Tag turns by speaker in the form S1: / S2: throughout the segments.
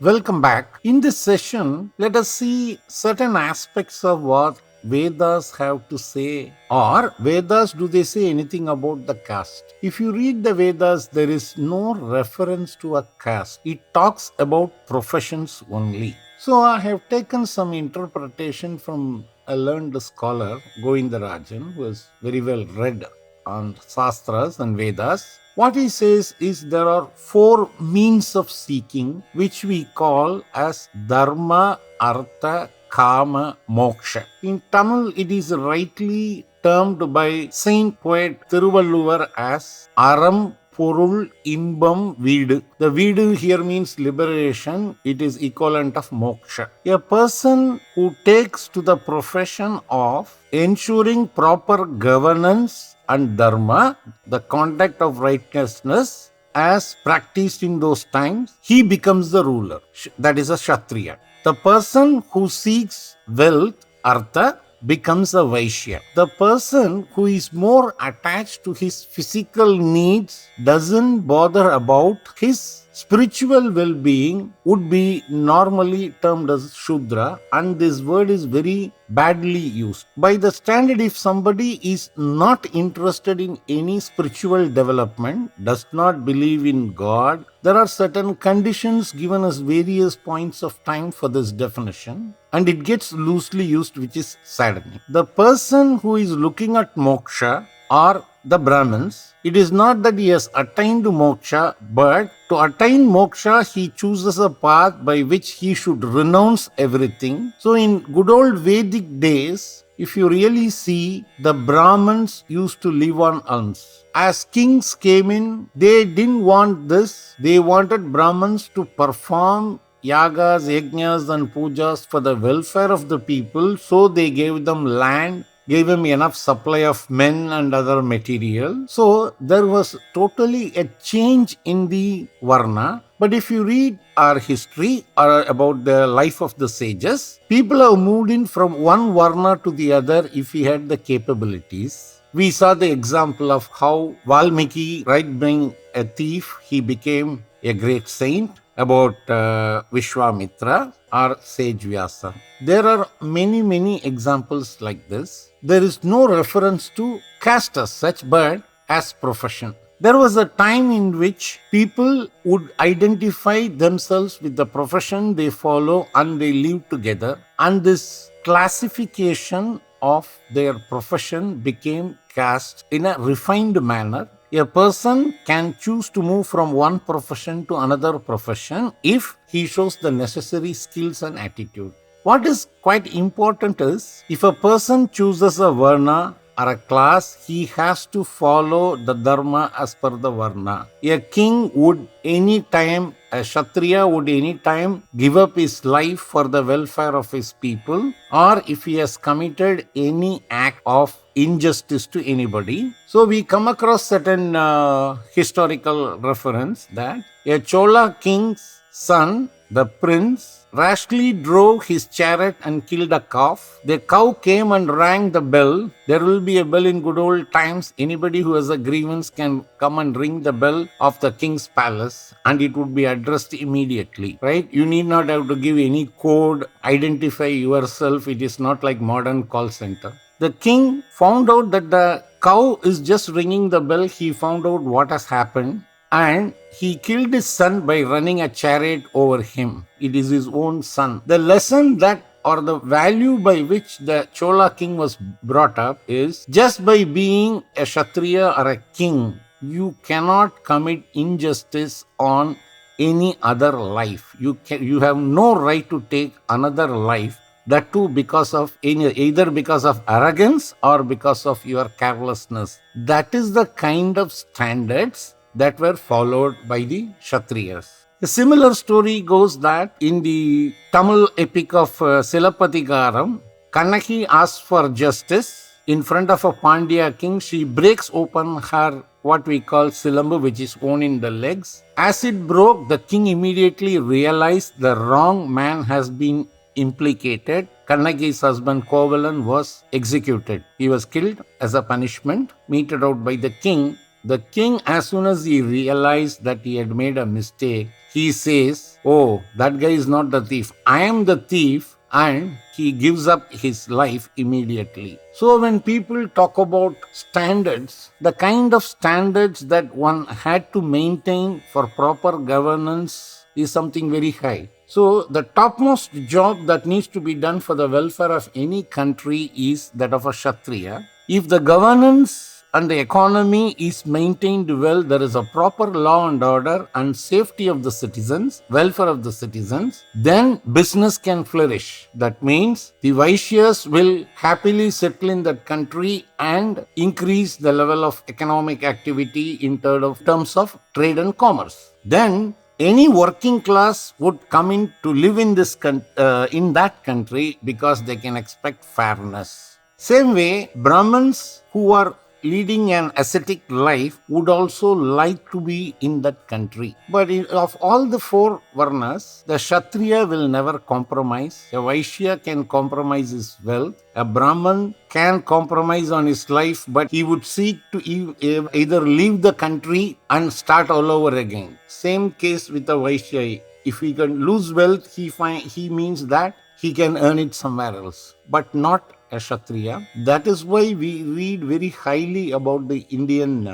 S1: Welcome back. In this session, let us see certain aspects of what Vedas have to say, or Vedas, do they say anything about the caste? If you read the Vedas, there is no reference to a caste. It talks about professions only. So I have taken some interpretation from a learned scholar, Govindarajan, who is very well read on Shastras and Vedas. What he says is there are four means of seeking which we call as Dharma, Artha, Kama, Moksha. In Tamil, it is rightly termed by Saint Poet Thiruvalluvar as Aram, Porul, Imbam, Veedu. The Veedu here means liberation. It is equivalent of moksha. A person who takes to the profession of ensuring proper governance and dharma, the conduct of righteousness, as practiced in those times, he becomes the ruler. That is a Kshatriya. The person who seeks wealth, Artha, becomes a Vaishya. The person who is more attached to his physical needs doesn't bother about his spiritual well-being would be normally termed as Shudra, and this word is very badly used. By the standard, if somebody is not interested in any spiritual development, does not believe in God, there are certain conditions given as various points of time for this definition, and it gets loosely used, which is saddening. The person who is looking at moksha or the Brahmins, it is not that he has attained moksha, but to attain moksha, he chooses a path by which he should renounce everything. So in good old Vedic days, if you really see, the Brahmins used to live on alms. As kings came in, they didn't want this. They wanted Brahmins to perform yagas, yajnas and pujas for the welfare of the people. So they gave them land, gave him enough supply of men and other material. So there was totally a change in the Varna. But if you read our history or about the life of the sages, people have moved in from one Varna to the other if he had the capabilities. We saw the example of how Valmiki, right being a thief, he became a great saint. About Vishwamitra or Sage Vyasa. There are many examples like this. There is no reference to caste as such, but as profession. There was a time in which people would identify themselves with the profession they follow and they live together, and this classification of their profession became caste in a refined manner. A person can choose to move from one profession to another profession if he shows the necessary skills and attitude. What is quite important is, if a person chooses a Varna or a class, he has to follow the Dharma as per the Varna. A king would anytime, a Kshatriya would anytime give up his life for the welfare of his people, or if he has committed any act of injustice to anybody. So we come across certain historical reference that a Chola king's son, the prince, rashly drove his chariot and killed a calf. The cow came and rang the bell. There will be a bell in good old times. Anybody who has a grievance can come and ring the bell of the king's palace, and it would be addressed immediately, right? You need not have to give any code, identify yourself. It is not like modern call center. The king found out that the cow is just ringing the bell. He found out what has happened, and he killed his son by running a chariot over him. It is his own son. The lesson that, or the value by which the Chola king was brought up is, just by being a Kshatriya or a king, you cannot commit injustice on any other life. You have no right to take another life. That too because of either because of arrogance or because of your carelessness. That is the kind of standards that were followed by the Kshatriyas. A similar story goes that in the Tamil epic of Silappatikaram, Kannaki asks for justice. In front of a Pandya king, she breaks open her what we call silambu, which is worn in the legs. As it broke, the king immediately realized the wrong man has been implicated. Kannaki's husband Kovalan was executed. He was killed as a punishment meted out by the king. The king, as soon as he realized that he had made a mistake, he says, "Oh, that guy is not the thief. I am the thief." And he gives up his life immediately. So, when people talk about standards, the kind of standards that one had to maintain for proper governance is something very high. So, the topmost job that needs to be done for the welfare of any country is that of a Kshatriya. If the governance and the economy is maintained well, there is a proper law and order and safety of the citizens, welfare of the citizens, then business can flourish. That means the Vaishyas will happily settle in that country and increase the level of economic activity in terms of trade and commerce. Then any working class would come in to live in in that country because they can expect fairness. Same way, Brahmins who are leading an ascetic life would also like to be in that country. But of all the four Varnas, the Kshatriya will never compromise. A Vaishya can compromise his wealth. A Brahman can compromise on his life, but he would seek to either leave the country and start all over again. Same case with a Vaishya. If he can lose wealth, he means that he can earn it somewhere else, but not a Kshatriya. That is why we read very highly about the Indian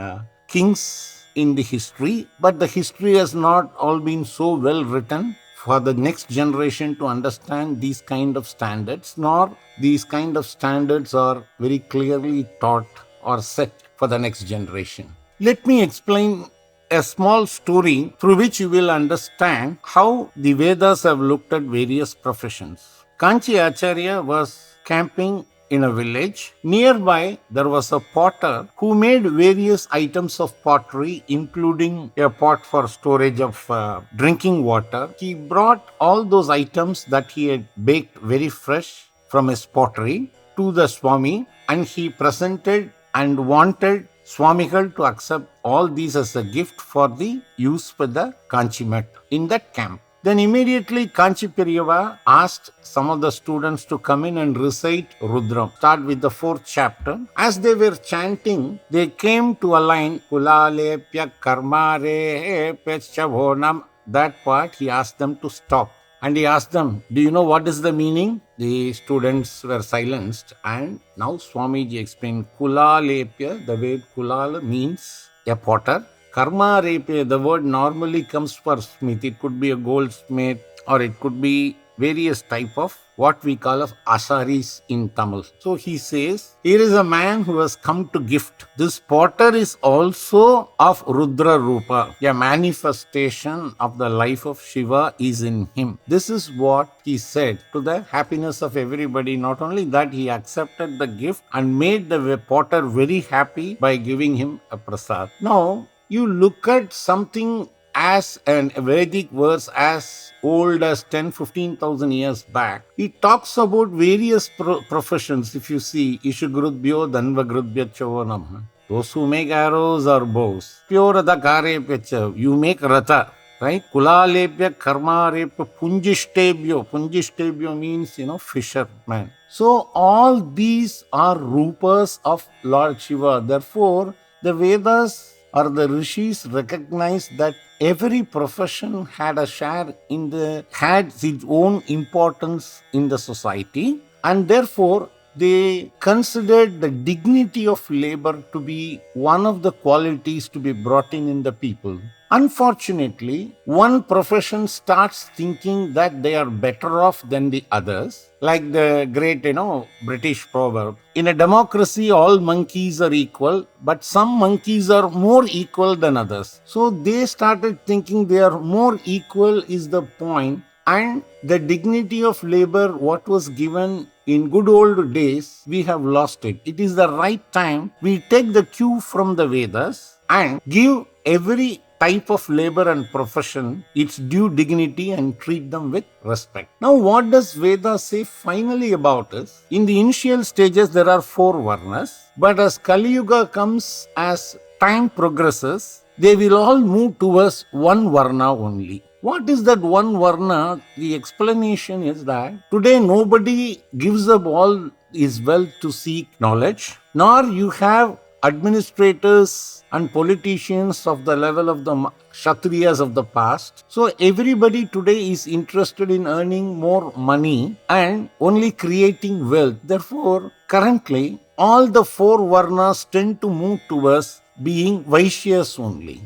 S1: kings in the history, but the history has not all been so well written for the next generation to understand these kind of standards, nor these kind of standards are very clearly taught or set for the next generation. Let me explain a small story through which you will understand how the Vedas have looked at various professions. Kanchi Acharya was camping in a village. Nearby, there was a potter who made various items of pottery, including a pot for storage of drinking water. He brought all those items that he had baked very fresh from his pottery to the Swami, and he presented and wanted Swamigal to accept all these as a gift for the use for the Kanchi mat in that camp. Then immediately Kanchi Periyava asked some of the students to come in and recite Rudram. Start with the 4th chapter. As they were chanting, they came to a line, Kulalepya Karmare Pechavonam. That part he asked them to stop. And he asked them, do you know what is the meaning? The students were silenced. And now Swamiji explained, Kulalepya, the word Kulala means a potter. Karma Repe, the word normally comes for smith. It could be a goldsmith or it could be various type of what we call of asaris in Tamil. So he says, here is a man who has come to gift. This potter is also of Rudra Rupa. A manifestation of the life of Shiva is in him. This is what he said to the happiness of everybody. Not only that, he accepted the gift and made the potter very happy by giving him a prasad. Now, you look at something as a Vedic verse as old as 10,000-15,000 years back. It talks about various professions. If you see, Ishugrudbhyo Dhanvagrudbhya Chavanam. Those who make arrows or bows. Pyorada Kare Pecha. You make rata. Right? Kulalepya Karmarepya Punjishtebhyo. Punjishtebhyo means, fisherman. So all these are rupas of Lord Shiva. Therefore, the Vedas or the rishis recognized that every profession had its own importance in the society, and therefore they considered the dignity of labor to be one of the qualities to be brought in the people. Unfortunately, one profession starts thinking that they are better off than the others, like the great, British proverb. In a democracy, all monkeys are equal, but some monkeys are more equal than others. So they started thinking they are more equal is the point, and the dignity of labor, what was given in good old days, we have lost it. It is the right time we take the cue from the Vedas and give every type of labor and profession its due dignity and treat them with respect. Now, what does Veda say finally about us? In the initial stages, there are 4 Varnas, but as Kali Yuga comes, as time progresses, they will all move towards one Varna only. What is that one Varna? The explanation is that today nobody gives up all his wealth to seek knowledge, nor you have administrators and politicians of the level of the Kshatriyas of the past. So everybody today is interested in earning more money and only creating wealth. Therefore, currently, all the four Varnas tend to move towards being Vaishyas only.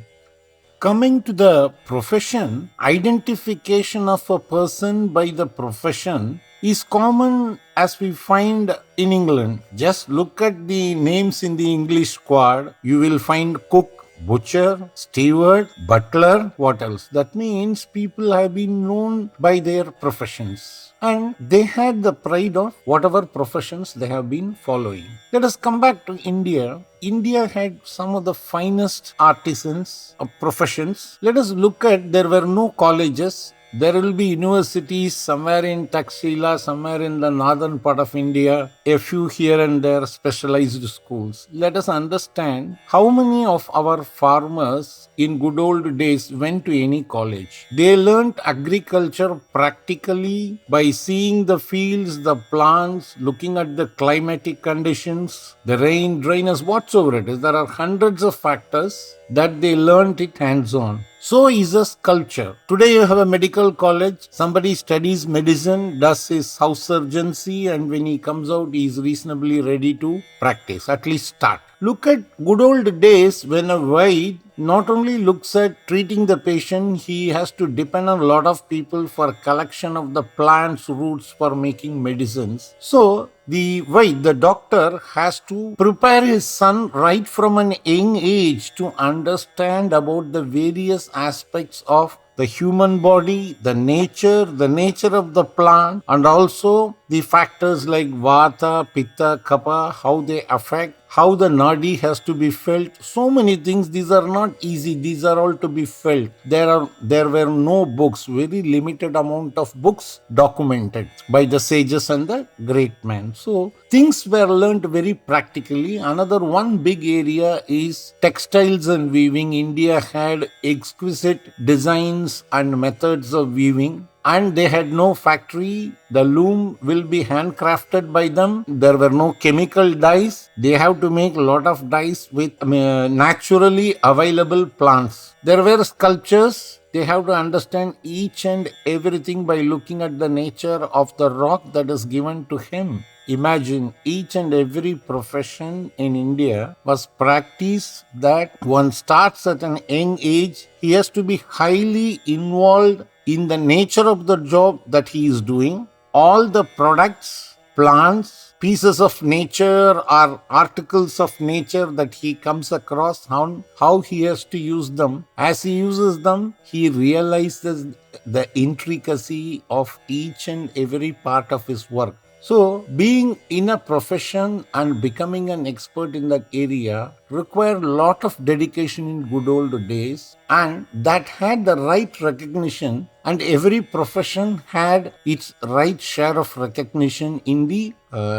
S1: Coming to the profession, identification of a person by the profession is common as we find in England. Just look at the names in the English squad. You will find cook, butcher, steward, butler, what else? That means people have been known by their professions and they had the pride of whatever professions they have been following. Let us come back to India. India had some of the finest artisans of professions. Let us look at, there were no colleges. There will be universities somewhere in Taxila, somewhere in the northern part of India, a few here and there specialized schools. Let us understand how many of our farmers in good old days went to any college. They learnt agriculture practically by seeing the fields, the plants, looking at the climatic conditions, the rain, drainage, whatsoever it is. There are hundreds of factors that they learnt it hands-on. So is a sculpture. Today you have a medical college, somebody studies medicine, does his house surgery, and when he comes out, he is reasonably ready to practice, at least start. Look at good old days when a Vaid not only looks at treating the patient, he has to depend on a lot of people for collection of the plants, roots for making medicines. So the Vaid, the doctor, has to prepare his son right from an young age to understand about the various aspects of the human body, the nature of the plant, and also the factors like Vata, Pitta, Kapha, how they affect, how the nadi has to be felt. So many things, these are not easy, these are all to be felt. There were no books, very limited amount of books documented by the sages and the great men. So things were learnt very practically. Another one big area is textiles and weaving. India had exquisite designs and methods of weaving, and they had no factory. The loom will be handcrafted by them. There were no chemical dyes. They have to make a lot of dyes with naturally available plants. There were sculptures. They have to understand each and everything by looking at the nature of the rock that is given to him. Imagine, each and every profession in India was practiced that one starts at an young age. He has to be highly involved in the nature of the job that he is doing. All the products, plants, pieces of nature or articles of nature that he comes across, how he has to use them. As he uses them, he realizes the intricacy of each and every part of his work. So, being in a profession and becoming an expert in that area required a lot of dedication in good old days, and that had the right recognition, and every profession had its right share of recognition in the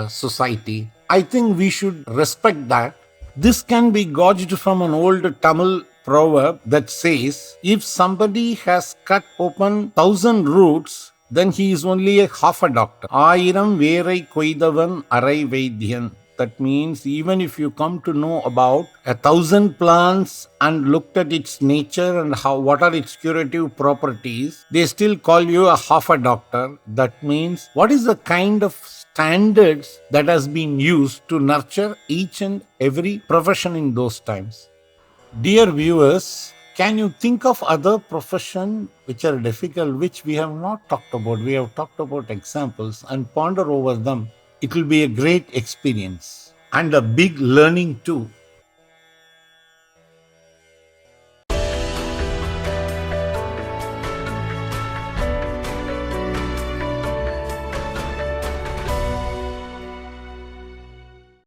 S1: society. I think we should respect that. This can be gauged from an old Tamil proverb that says, if somebody has cut open 1,000 roots, then he is only a half a doctor. Ayiram verai koidavan arai vaidyan. That means even if you come to know about 1,000 plants and looked at its nature and what are its curative properties, they still call you a half a doctor. That means what is the kind of standards that has been used to nurture each and every profession in those times. Dear viewers, can you think of other professions which are difficult, which we have not talked about? We have talked about examples and ponder over them. It will be a great experience and a big learning too.